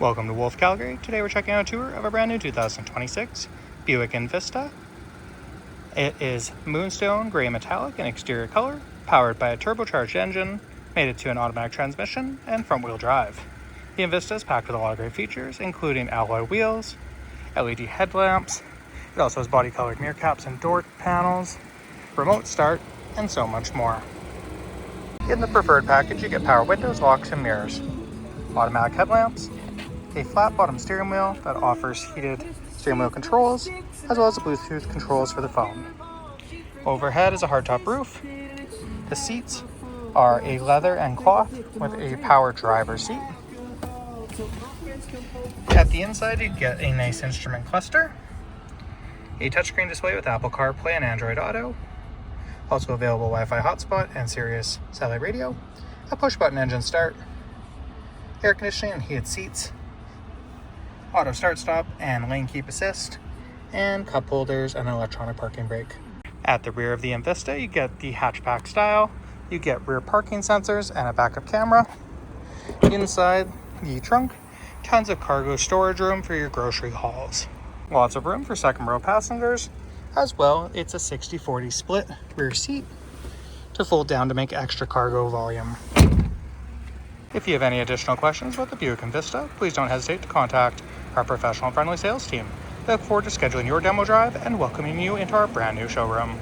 Welcome to Wolfe, Calgary. Today we're checking out a tour of a brand new 2026 Buick Envista. It is Moonstone Grey Metallic in exterior color, powered by a turbocharged engine, mated to an automatic transmission, and front-wheel drive. The Envista is packed with a lot of great features, including alloy wheels, LED headlamps. It also has body-colored mirror caps and door panels, remote start, and so much more. In the preferred package, you get power windows, locks, and mirrors, automatic headlamps, a flat bottom steering wheel that offers heated steering wheel controls, as well as the Bluetooth controls for the phone. Overhead is a hardtop roof. The seats are a leather and cloth with a power driver's seat. At the inside, you get a nice instrument cluster, a touchscreen display with Apple CarPlay and Android Auto, also available Wi-Fi hotspot and Sirius satellite radio, a push-button engine start, air conditioning and heated seats, auto start-stop and lane keep assist, and cup holders and an electronic parking brake. At the rear of the Envista, you get the hatchback style. You get rear parking sensors and a backup camera. Inside the trunk, tons of cargo storage room for your grocery hauls. Lots of room for second row passengers. As well, it's a 60-40 split rear seat to fold down to make extra cargo volume. If you have any additional questions about the Buick Envista, please don't hesitate to contact our professional and friendly sales team. We look forward to scheduling your demo drive and welcoming you into our brand new showroom.